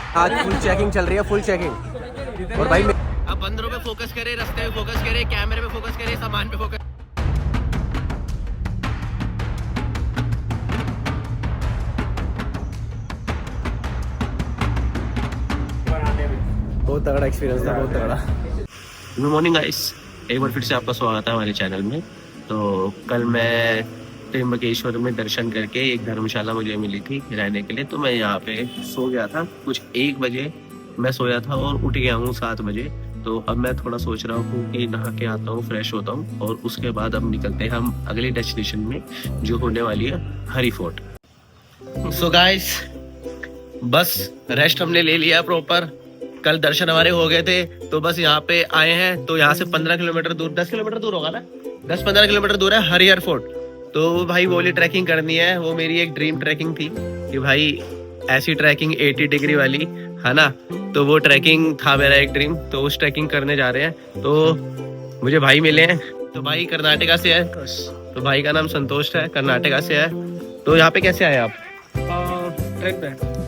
आज full checking चल रही है, फुल चेकिंग। और भाई अब बंदरों पे फोकस करे, रास्ते पे फोकस करे, कैमरे पे फोकस करे, सामान पे फोकस। बहुत तगड़ा एक्सपीरियंस था, बहुत तगड़ा। गुड मॉर्निंग गाइस, एक बार फिर से आपका स्वागत है हमारे चैनल में। तो कल मैं त्र्यंबकेश्वर में दर्शन करके एक धर्मशाला मुझे मिली थी रहने के लिए, तो मैं यहाँ पे सो गया था कुछ 1 बजे मैं सोया था और उठ गया हूँ 7 बजे। तो अब मैं थोड़ा सोच रहा हूँ कि नहा के आता हूँ, फ्रेश होता हूँ और उसके बाद अब निकलते हैं हम अगली डेस्टिनेशन में जो होने वाली है हरी फोर्ट। सो गाइस, बस रेस्ट हमने ले लिया प्रॉपर। कल दर्शन हमारे हो गए थे तो बस यहाँ पे आए हैं। तो यहाँ से 15 किलोमीटर दूर, 10 किलोमीटर दूर होगा ना, 10-15 किलोमीटर दूर है हरिहर फोर्ट। तो भाई बोली ट्रैकिंग करनी है, वो मेरी एक ड्रीम ट्रैकिंग थी कि भाई ऐसी ट्रैकिंग 80 डिग्री वाली है ना, तो वो ट्रैकिंग था मेरा एक ड्रीम। तो उस ट्रैकिंग करने जा रहे हैं। तो मुझे भाई मिले हैं, तो भाई कर्नाटका से है, तो भाई का नाम संतोष है, कर्नाटका से है। तो यहाँ पे कैसे आए आप?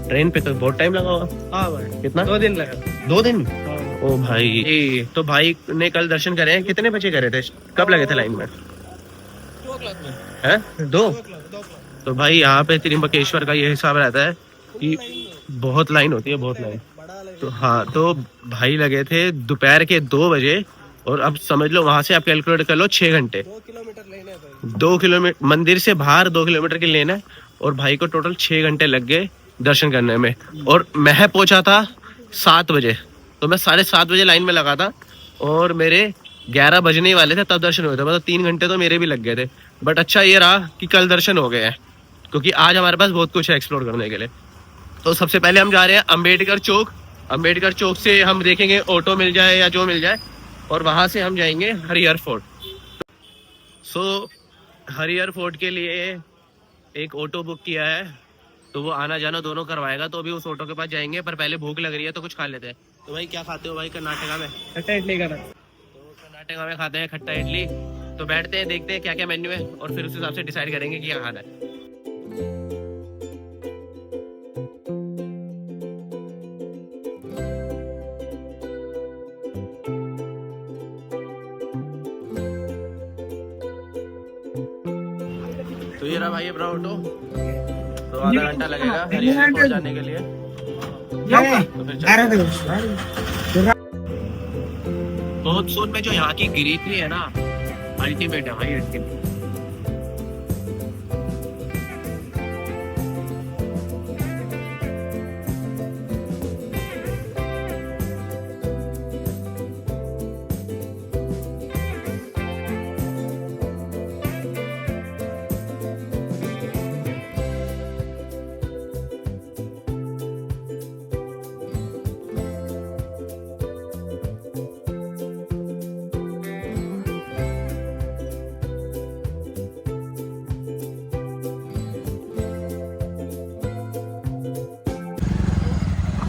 ट्रेन पे तो बहुत टाइम लगा होगा। हाँ भाई, कितना? 2 दिन लगा। 2 दिन? ओ भाई, तो भाई ने कल दर्शन करे हैं, कितने बजे करे थे, कब लगे थे लाइन में? 2 o'clock में। हैं? 2? तो भाई यहाँ पे त्र्यंबकेश्वर का ये हिसाब रहता है कि बहुत लाइन होती है, बहुत लाइन। तो हाँ, तो भाई लगे थे दोपहर के 2 बजे और अब समझ लो वहां से आप कैलकुलेट कर लो 6 घंटे। 2 किलोमीटर लेने भाई। 2 किलोमीटर मंदिर से बाहर 2 किलोमीटर की लेन है और भाई को टोटल 6 घंटे लग गए दर्शन करने में। और मैं पहुंचा था 7 बजे, तो मैं 7:30 बजे लाइन में लगा था और मेरे 11 बजने ही वाले थे तब दर्शन हुए थे। मतलब 3 घंटे तो मेरे भी लग गए थे। बट अच्छा ये रहा कि कल दर्शन हो गए हैं, क्योंकि आज हमारे पास बहुत कुछ है एक्सप्लोर करने के लिए। तो सबसे पहले हम जा रहे हैं अम्बेडकर चौक। अम्बेडकर चौक से हम देखेंगे ऑटो मिल जाए या जो मिल जाए, और वहां से हम जाएंगे हरिहर फोर्ट। सो हरिहर फोर्ट के लिए एक ऑटो बुक किया है, तो वो आना जाना दोनों करवाएगा। तो अभी उस ऑटो के पास जाएंगे, पर पहले भूख लग रही है तो कुछ खा लेते हैं। तो भाई क्या खाते हो भाई कर्नाटका में? खट्टा इडली का ना। तो कर्नाटका में खाते हैं खट्टा इडली। तो बैठते हैं, देखते हैं क्या क्या मेन्यू है और फिर उस हिसाब से डिसाइड करेंगे कि क्या खाना है। तो ये रहा भाई अपना ऑटो। तो आधा घंटा लगेगा हरिहर फोर्ट जाने के लिए। तो फिर चलते हैं। महोत्सव में जो यहाँ की ग्रीनरी है ना, अल्टीमेट है भाई, ultimate.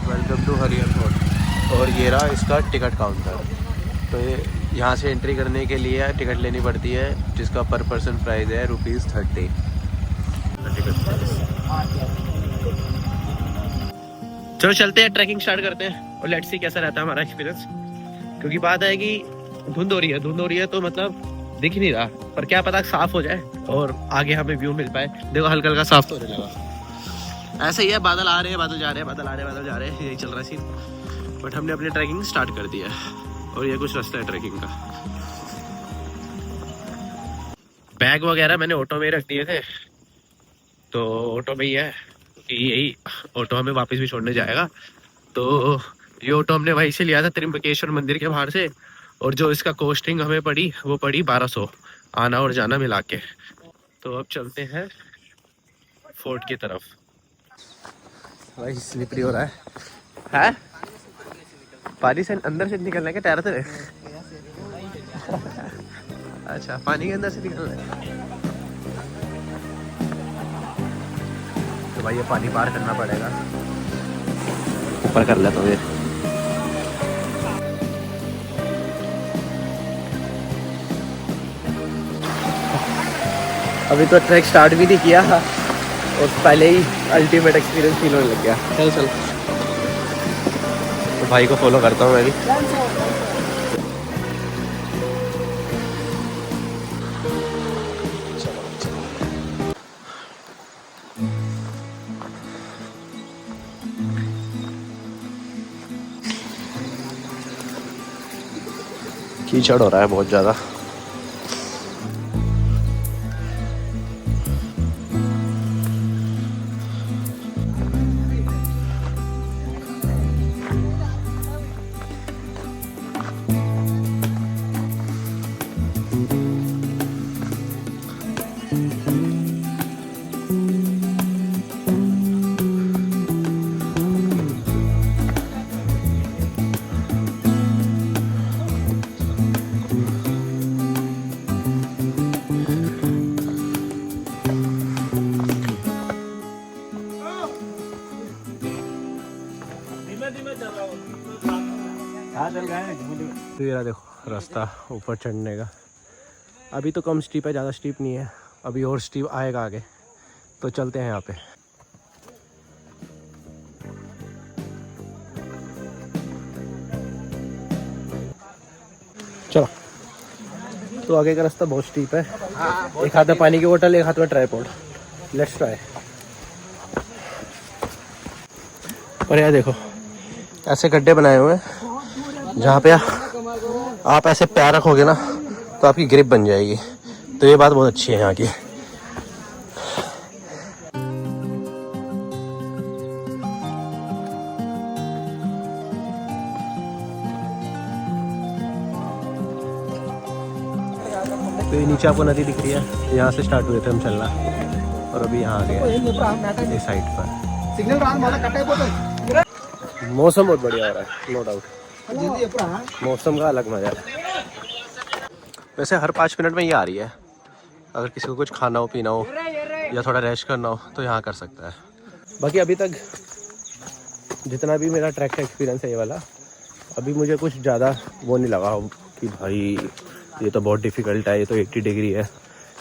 Welcome to Harihar fort. और ये रहा इसका टिकट काउंटर। तो ये यहाँ से एंट्री करने के लिए टिकट लेनी पड़ती है, जिसका पर पर्सन प्राइस है ₹30। चलो चलते हैं, ट्रैकिंग स्टार्ट करते हैं और लेट्स सी कैसा रहता है हमारा एक्सपीरियंस। क्योंकि बात है कि धुंध हो रही है तो मतलब दिख नहीं रहा, पर क्या पता साफ हो जाए और आगे हमें व्यू मिल पाए। देखो हल्का हल्का साफ तो होने लगा। ऐसे ही है, बादल आ रहे हैं, बादल जा रहे हैं, बादल आ रहे हैं, बादल जा रहे हैं, यही चल रहा है सीन। बट हमने अपनी ट्रैकिंग स्टार्ट कर दी है और ये कुछ रास्ता है ट्रैकिंग का। बैग वगैरह मैंने ऑटो में ही रख दिए थे, तो ऑटो में ही है कि यही ऑटो हमें वापस भी छोड़ने जाएगा। तो ये ऑटो हमने वहीं से लिया था त्र्यंबकेश्वर मंदिर के बाहर से, और जो इसका कॉस्टिंग हमें पड़ी वो पड़ी 1200 आना और जाना मिला के। तो अब चलते हैं फोर्ट की तरफ। भाई स्लिपरी हो रहा है पानी से अंदर से निकलना है क्या, तैरते रहे? अच्छा, पानी के अंदर से निकलना है। तो भाई ये पानी पार करना पड़ेगा, ऊपर कर लेता हूँ ये। अभी तो ट्रैक स्टार्ट भी नहीं किया और पहले ही अल्टीमेट एक्सपीरियंस फील होने लग गया। चल तो भाई को फॉलो करता हूँ मैं भी। कीचड़ हो रहा है बहुत ज़्यादा। तो ये देखो रास्ता ऊपर चढ़ने का। अभी तो कम स्टीप है, ज़्यादा स्टीप नहीं है। अभी और स्टीप आएगा आगे, तो चलते हैं यहाँ पे। चलो, तो आगे का रास्ता बहुत स्टीप है। एक हाथ में पानी की बोतल, एक हाथ में ट्राइपॉड। Let's try. और यार देखो, ऐसे गड्ढे बनाए हुए हैं जहाँ पे आप ऐसे पैर रखोगे ना तो आपकी ग्रिप बन जाएगी। तो ये बात बहुत अच्छी है यहाँ की। तो ये नीचे आपको नदी दिख रही है, यहाँ से स्टार्ट हुए थे हम चलना, और अभी यहाँ आ गए इस साइड पर। मौसम बहुत बढ़िया हो रहा है, नो डाउट। मौसम का अलग मजा है। वैसे हर 5 मिनट में ये आ रही है। अगर किसी को कुछ खाना हो, पीना हो या थोड़ा रेस्ट करना हो तो यहाँ कर सकता है। बाकी अभी तक जितना भी मेरा ट्रैक का एक्सपीरियंस है ये वाला, अभी मुझे कुछ ज़्यादा वो नहीं लगा कि भाई ये तो बहुत डिफ़िकल्ट है, ये तो 80 डिग्री है।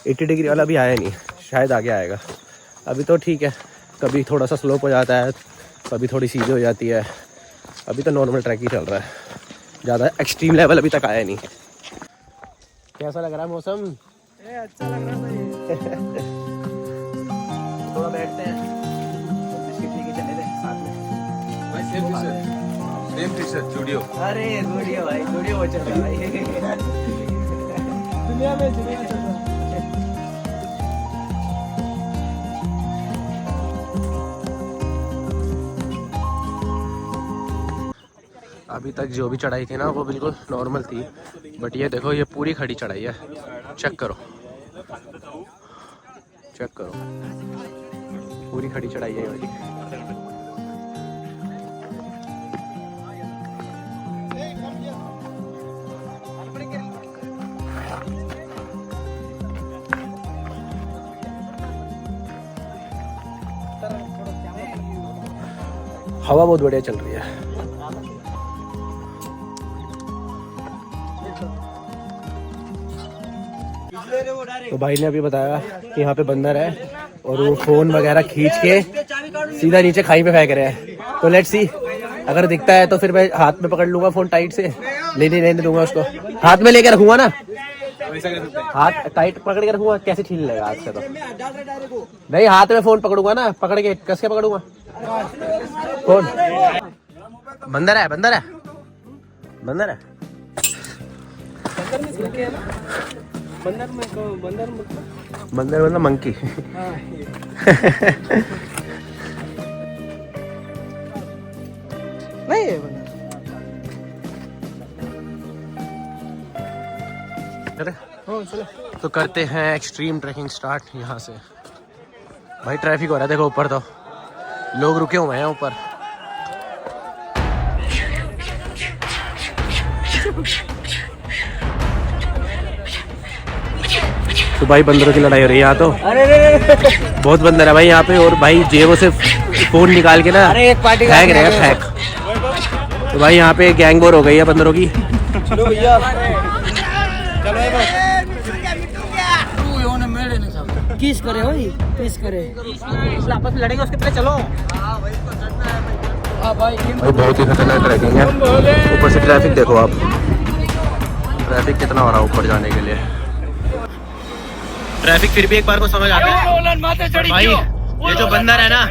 80 डिग्री वाला अभी आया नहीं, शायद आगे आएगा। अभी तो ठीक है, कभी थोड़ा सा स्लोप हो जाता है, कभी थोड़ी सीधी हो जाती है। अभी तो नॉर्मल ट्रैक ही चल रहा है, ज़्यादा एक्सट्रीम लेवल अभी तक आया नहीं। कैसा लग रहा है मौसम? अच्छा लग रहा है। थोड़ा बैठते हैं, बिस्किट लेके चले थे साथ में। Same T-shirt Zudio. अरे जूडियो भाई, जूडियो चल रहा है भाई। दुनिया में चल रहा है। अभी तक जो भी चढ़ाई थी ना वो बिल्कुल नॉर्मल थी, बट ये देखो ये पूरी खड़ी चढ़ाई है। चेक करो, चेक करो, पूरी खड़ी चढ़ाई है वाली। हवा बहुत बढ़िया चल रही है। तो भाई ने अभी बताया कि यहाँ पे बंदर है और वो फोन वगैरह खींच के सीधा नीचे खाई पे फेंक रहे हैं। तो लेट्स सी, अगर दिखता है तो फिर मैं हाथ में पकड़ लूंगा फोन टाइट से, लेने दूंगा उसको। हाथ में लेके रखूंगा ना, हाथ टाइट पकड़ के रखूंगा, कैसे छीन लेगा हाथ से? तो नहीं, हाथ में फोन पकड़ूंगा ना, पकड़ के कस के पकड़ूंगा फोन। बंदर है, बंदर है, बंदर है। बंदर मतलब मंकी। नहीं है तो करते हैं एक्सट्रीम ट्रैकिंग स्टार्ट यहाँ से। भाई ट्रैफिक हो रहा है, देखो ऊपर तो लोग रुके हुए हैं ऊपर। तो भाई बंदरों की लड़ाई हो रही है यहाँ तो। बहुत बंदर है भाई यहाँ पे, और भाई जेबों से फोन निकाल के ना फेंक रहे हैं, फेंक। तो भाई यहाँ पे गैंग वॉर हो गई है बंदरों की। चलो भैया, किस करे भाई, किस करे, आपस में लड़ेंगे उसके पहले। चलो भाई बहुत ही खतरनाक ट्रैकिंग है। ऊपर से ट्रैफिक देखो आप, ट्रैफिक कितना हो रहा है ऊपर जाने के लिए। ट्रैफिक फिर भी एक बार को समझ आता है भाई। ये जो बंदर है ना,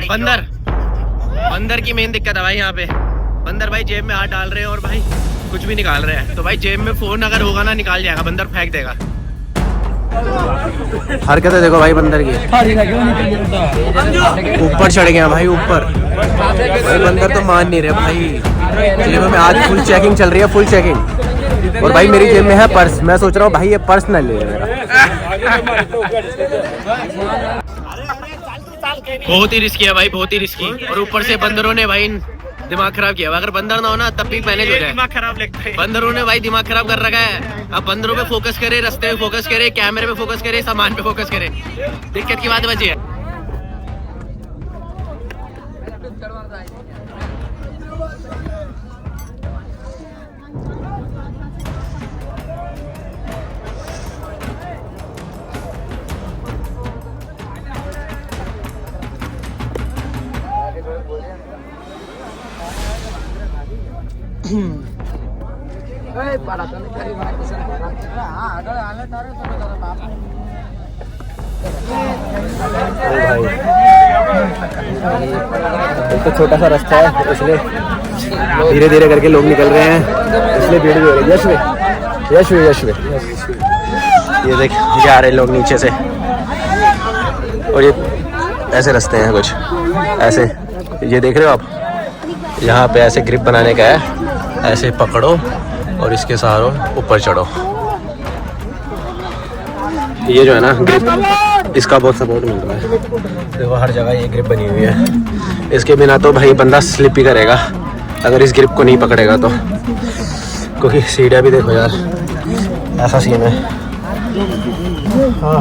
बंदर की मेन दिक्कत है भाई यहाँ पे। बंदर भाई जेब में हाथ डाल रहे हैं और भाई कुछ भी निकाल रहे हैं। तो भाई जेब में फोन अगर होगा ना, निकाल जाएगा, बंदर फेंक देगा। हरकतें देखो भाई बंदर की। ऊपर चढ़ गया भाई ऊपर। भाई बंदर तो मान नहीं रहे भाई। जेब में आज फुल चेकिंग चल रही है, फुल चेकिंग। और भाई मेरी जेब में है पर्स। मैं सोच रहा हूँ भाई ये पर्स न ले मेरा। बहुत ही रिस्की है भाई, बहुत ही रिस्की। और ऊपर से बंदरों ने भाई दिमाग खराब किया। अगर बंदर ना हो ना तब भी मैनेज हो जाए। दिमाग खराब लगता है। बंदरों ने भाई दिमाग खराब कर रखा है। अब बंदरों पे फोकस करे, रास्ते पे फोकस करे, कैमरे पे फोकस करे, सामान पे फोकस करे। दिक्कत की बात बची है। तो छोटा सा रास्ता है इसलिए धीरे धीरे करके लोग निकल रहे हैं, इसलिए भीड़ भी हो रही है। यशवे ये देख जा रहे लोग नीचे से। और ये ऐसे रास्ते हैं कुछ ऐसे, ये देख रहे हो आप। यहाँ पे ऐसे ग्रिप बनाने का है, ऐसे पकड़ो और इसके सहारों ऊपर चढ़ो। ये जो है ना ग्रिप, इसका बहुत सपोर्ट मिल रहा है। देखो हर जगह ये ग्रिप बनी हुई है। इसके बिना तो भाई बंदा स्लिप ही करेगा अगर इस ग्रिप को नहीं पकड़ेगा तो। क्योंकि सीढ़ियाँ भी देखो यार, ऐसा सीन है। हाँ।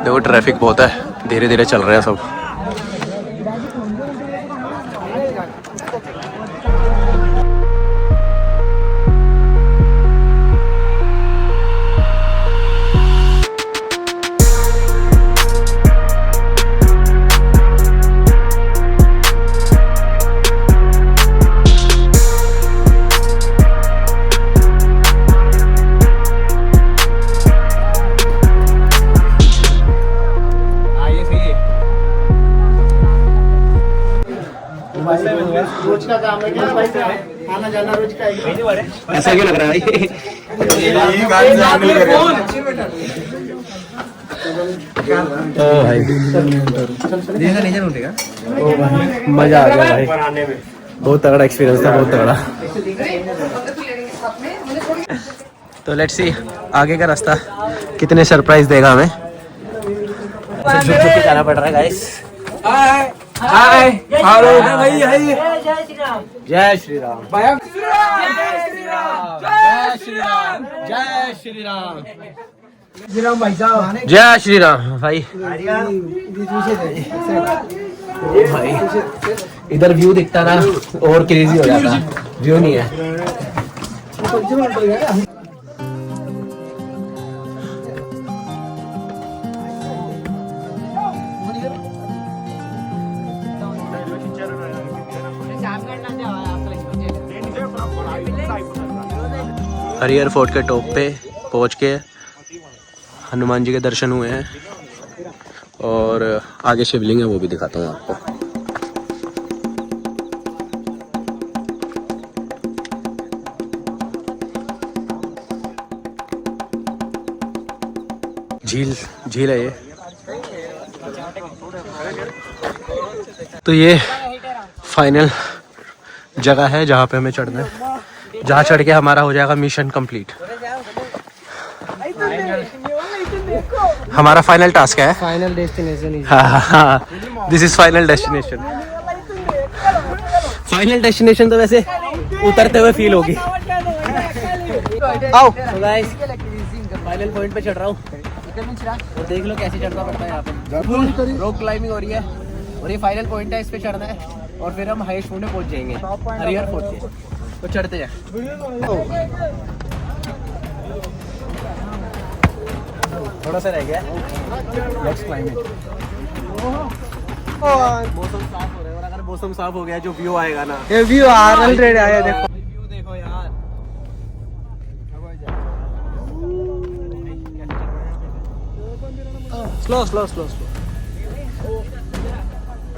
देखो ट्रैफिक बहुत है, धीरे धीरे चल रहे हैं सब। रोज का काम है क्या भाई? आना जाना रोज का है। ऐसा क्यों लग रहा है भाई? मजा आ गया भाई, बहुत तगड़ा एक्सपीरियंस था, बहुत तगड़ा। तो लेट्स सी आगे का रास्ता कितने सरप्राइज देगा हमें। झुक झुक के जाना पड़ रहा है गाइस। हाय हेलो भाई, जय श्री राम, जय श्री राम, जय श्री राम, जय श्री राम, जय श्री राम, जय राम भाई साहब, जय श्री राम भाई। भाई इधर व्यू दिखता ना और क्रेजी हो जाता, व्यू नहीं है। हरिहर फोर्ट के टॉप पे पहुंच के हनुमान जी के दर्शन हुए हैं और आगे शिवलिंग है, वो भी दिखाता हूँ आपको। झील है ये। तो ये फाइनल जगह है जहाँ पे हमें चढ़ना है, जहाँ चढ़ के हमारा हो जाएगा मिशन कंप्लीट। हमारा फाइनल टास्क है, फाइनल डेस्टिनेशन। हाँ, this is final destination. Final destination तो वैसे उतरते हुए फील होगी। आओ गाइस, फाइनल पॉइंट पे चढ़ रहा हूँ और देख लो कैसे चढ़ना पड़ता है। यहाँ पे रॉक क्लाइंबिंग हो रही है और ये फाइनल पॉइंट है, इस पे चढ़ना है और फिर हम हाईएस्ट पॉइंट पे पहुंच जाएंगे, हरिहर फोर्ट पे। तो चढ़ते हैं। थोड़ा सा रह गया, नेक्स्ट क्लाइमेट। मौसम साफ हो रहा है, और अगर मौसम साफ हो गया जो व्यू आएगा ना, ये व्यू ऑलरेडी आया देखो। व्यू देखो यार। स्लो स्लो स्लो स्लो,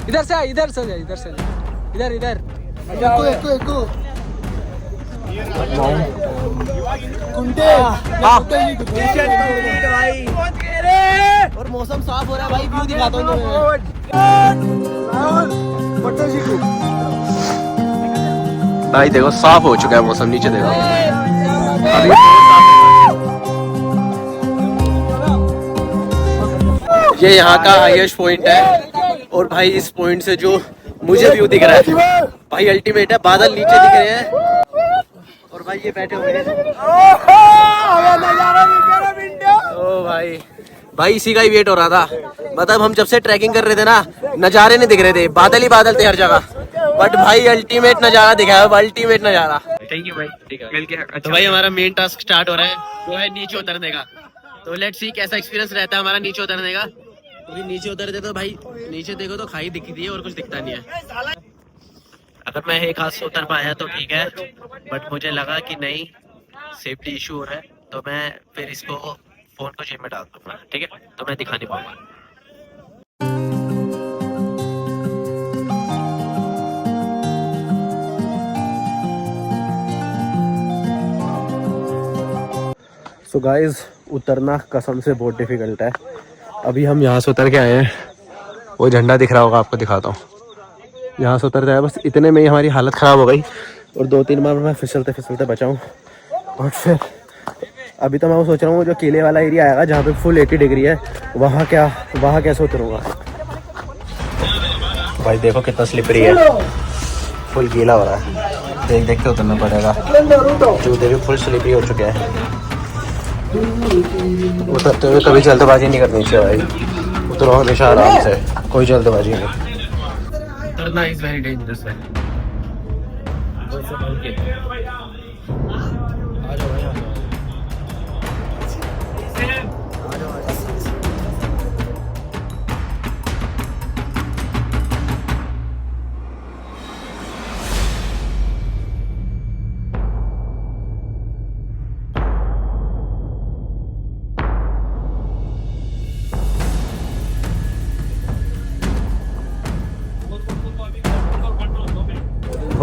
इधर से इधर से जा, इधर से जा, इधर इधर एको और मौसम साफ हो रहा है भाई, व्यू दिखाता हूँ तुम्हें। भाई देखो साफ हो चुका है मौसम, नीचे देखो ये यहाँ का हाईएस्ट पॉइंट है। और भाई इस पॉइंट से जो मुझे व्यू दिख रहा है भाई अल्टीमेट है। बादल नीचे दिख रहे हैं और भाई ये बैठे हुए हैं। ओ भाई इसी का ही वेट हो रहा था। मतलब हम जब से ट्रैकिंग कर रहे थे ना, नज़ारे नहीं दिख रहे थे, बादल ही बादल थे हर जगह। बट भाई अल्टीमेट नज़ारा दिखा है, अल्टीमेट नज़ारा। थैंक यू भाई, ठीक है मिल के। तो भाई हमारा मेन टास्क स्टार्ट हो रहा है, वो है नीचे उतरने का। तो लेट्स सी कैसा एक्सपीरियंस रहता है हमारा नीचे उतरने का। क्योंकि नीचे उतरते तो भाई नीचे देखो तो खाई दिखती है और कुछ दिखता नहीं है। अगर मैं एक हाथ से उतर पाया तो ठीक है, बट मुझे लगा कि नहीं सेफ्टी इशू हो रहा है, तो मैं फिर इसको फोन को जेब में डाल दूंगा, ठीक है, तो मैं दिखा नहीं पाऊंगा। सो गाइज उतरना कसम से बहुत डिफिकल्ट है। अभी हम यहाँ से उतर के आए हैं, वो झंडा दिख रहा होगा आपको, दिखाता हूँ। यहाँ से उतर जाए बस इतने में ही हमारी हालत ख़राब हो गई और 2-3 बार मैं फिसलते फिसलते बचाऊँ। और फिर अभी तो मैं वो सोच रहा हूँ जो किले वाला एरिया आएगा जहाँ पे फुल 80 डिग्री है, वहाँ कैसे उतरूँगा। भाई देखो कितना स्लिपरी है, फुल गीला हो रहा है, देख के उतरना पड़ेगा। जूते भी फुल स्लिपरी हो चुके हैं। उतरते हुए कभी जल्दबाजी नहीं करनी चाहिए भाई, उतरो हमेशा आराम से, कोई जल्दबाजी नहीं। उतरना इज वेरी डेंजरस है।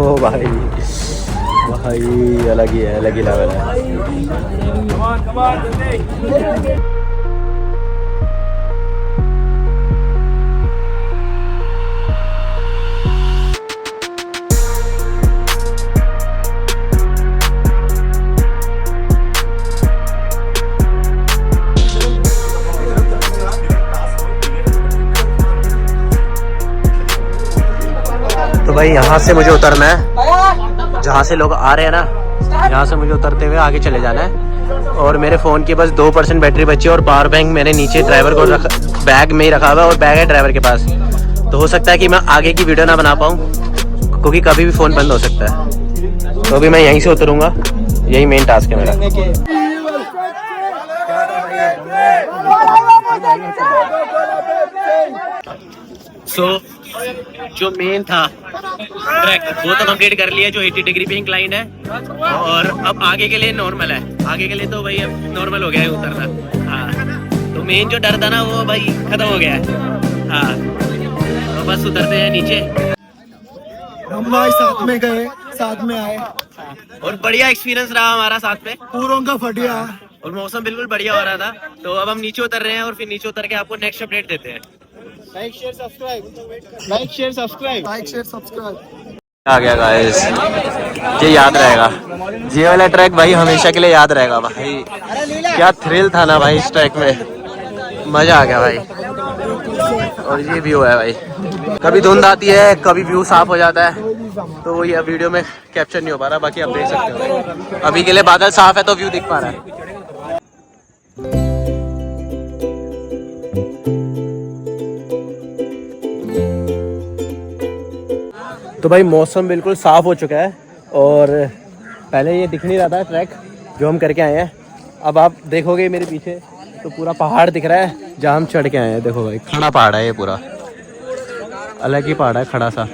ओ भाई अलग ही है, अलग ही लेवल है। तो भाई यहाँ से मुझे उतरना है, जहाँ से लोग आ रहे हैं ना, यहाँ से मुझे उतरते हुए आगे चले जाना है। और मेरे फ़ोन की बस 2% बैटरी बची है और पावर बैंक मैंने नीचे ड्राइवर को बैग में ही रखा हुआ है और बैग है ड्राइवर के पास। तो हो सकता है कि मैं आगे की वीडियो ना बना पाऊँ क्योंकि कभी भी फ़ोन बंद हो सकता है। तो अभी मैं यहीं से उतरूँगा, यही मेन टास्क है मेरा। जो मेन था ट्रैक वो तो कंप्लीट कर लिया, जो 80 डिग्री पे इंक्लाइन है। और अब आगे के लिए नॉर्मल है, आगे के लिए तो भाई अब नॉर्मल हो गया है उतरना। हाँ, तो मेन जो डर था ना वो भाई खत्म हो गया है। हाँ, तो बस उतरते हैं नीचे। हम भाई साथ में गए, साथ में आए और बढ़िया एक्सपीरियंस रहा हमारा साथ में, पूरों का फटिया। और मौसम बिल्कुल बढ़िया हो रहा था। तो अब हम नीचे उतर रहे हैं और फिर नीचे उतर के आपको नेक्स्ट अपडेट देते हैं। Like share subscribe, like share subscribe, like share subscribe. आ गया गाइस, ये याद रहेगा, ये वाला ट्रैक भाई हमेशा के लिए याद रहेगा भाई। क्या थ्रिल था ना भाई इस ट्रैक में, मजा आ गया भाई। और ये व्यू है भाई, कभी धुंध आती है कभी व्यू साफ हो जाता है, तो वो ये वीडियो में कैप्चर नहीं हो पा रहा। बाकी आप देख सकते हो अभी के लिए बादल साफ है तो व्यू दिख पा रहा है। तो भाई मौसम बिल्कुल साफ़ हो चुका है और पहले ये दिख नहीं रहा था ट्रैक जो हम करके आए हैं। अब आप देखोगे मेरे पीछे तो पूरा पहाड़ दिख रहा है जहाँ हम चढ़ के आए हैं। देखो भाई खड़ा पहाड़ है ये पूरा, अलग ही पहाड़ है खड़ा सा।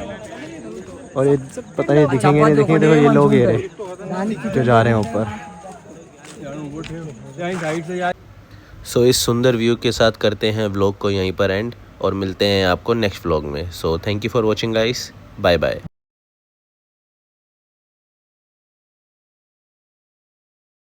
और ये पता नहीं दिखेंगे नहीं दिखेंगे। देखो ये लोग ये रहे जो जा रहे हैं ऊपर। सो इस सुंदर व्यू के साथ करते हैं व्लॉग को यहीं पर एंड और मिलते हैं आपको नेक्स्ट व्लॉग में। So thank you for watching guys, bye bye.